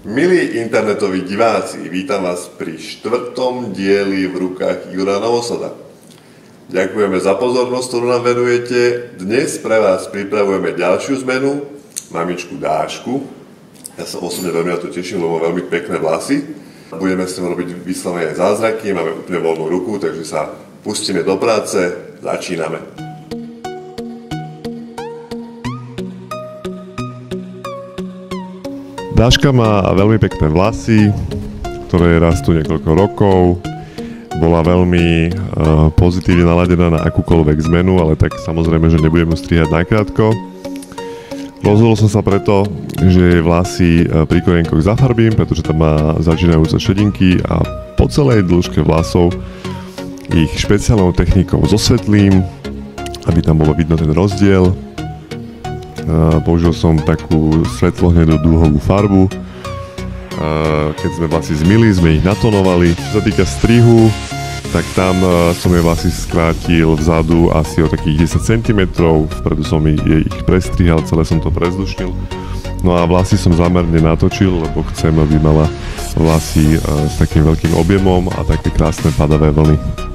Milí internetoví diváci, vítam vás pri 4. dieli v rukách Igora Novosada. Ďakujeme za pozornosť, ktorú nám venujete. Dnes pre vás pripravujeme ďalšiu zmenu, mamičku Dášku. Ja sa osobne veľmi na to teším, lebo má veľmi pekné vlasy. Budeme s tým robiť vyslovene zázraky, máme úplne voľnú ruku, takže sa pustíme do práce, začíname. Dáška má veľmi pekné vlasy, ktoré rastú niekoľko rokov. Bola veľmi pozitívne naladená na akúkoľvek zmenu, ale tak samozrejme, že nebudem ju strihať nakrátko. Rozhodol som sa preto, že jej vlasy pri korienkoch zafarbím, pretože tam má začínajúce šedinky a po celej dĺžke vlasov ich špeciálnou technikou zosvetlím, aby tam bolo vidno ten rozdiel. Použil som takú svetlohnedu dúhovú farbu. Keď sme vlasy zmyli, sme ich natonovali. Čo sa týka strihu, tak tam som jej vlasy skrátil vzadu asi o takých 10 cm. Vpredu som jej ich prestrihal, celé som to prezdušnil. No a vlasy som zámerne natočil, lebo chcem, aby mala vlasy s takým veľkým objemom a také krásne padavé vlny.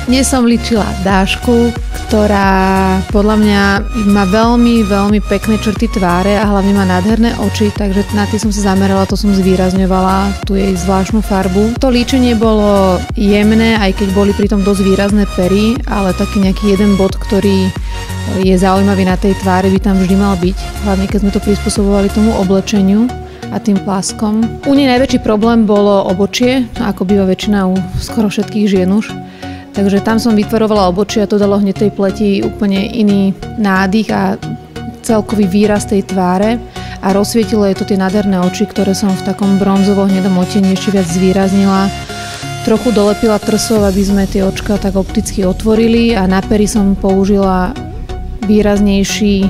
Dnes som líčila Dášku, ktorá podľa mňa má veľmi pekné črty tváre a hlavne má nádherné oči, takže na tie som sa zamerala, to som zvýrazňovala, tú jej zvláštnu farbu. To líčenie bolo jemné, aj keď boli pritom dosť výrazné pery, ale taký nejaký jeden bod, ktorý je zaujímavý na tej tvári, by tam vždy mal byť, hlavne keď sme to prispôsobovali tomu oblečeniu a tým plaskom. U nej najväčší problém bolo obočie, ako býva väčšina u skoro všetkých žien už. Takže tam som vytvarovala obočie a to dalo hneď tej pleti úplne iný nádych a celkový výraz tej tváre a rozsvietilo jej to tie nádherné oči, ktoré som v takom bronzovo-hnedom odtieni ešte viac zvýraznila. Trochu dolepila trsov, aby sme tie očka tak opticky otvorili a na pery som použila výraznejší,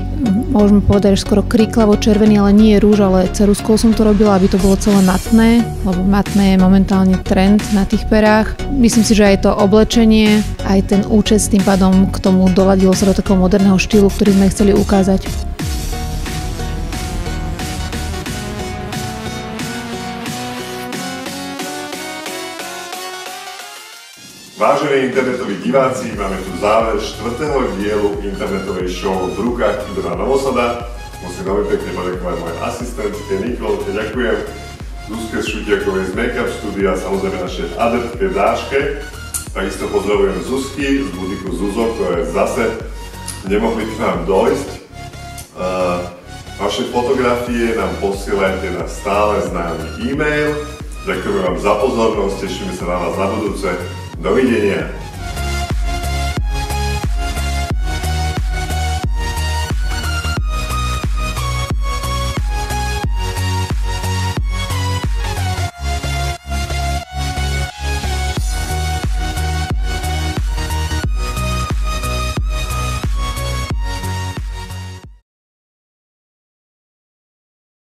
môžeme povedať, že skoro kriklavo červený, ale nie rúž, ale ceruskou som to robila, aby to bolo celé matné, lebo matné je momentálne trend na tých perách. Myslím si, že aj to oblečenie, aj ten účes tým pádom k tomu doladilo sa do takého moderného štýlu, ktorý sme chceli ukázať. Vážení internetoví diváci, máme tu záver 4. dielu internetovej show v rukách Igora Novosada. Musím veľmi pekne poďakovať mojej asistentke Nikolke, ďakujem. Zuzke Šutiakovej z Make-up Studia, samozrejme našej adeptke Dáške. Takisto pozdravujem Zuzky z butiku Zuzo, ktoré zase nemohli k nám dojsť. Vaše fotografie nám posielajte na stále známy e-mail. Ďakujem vám za pozornosť, tešíme sa na vás na budúce. Dovidenia.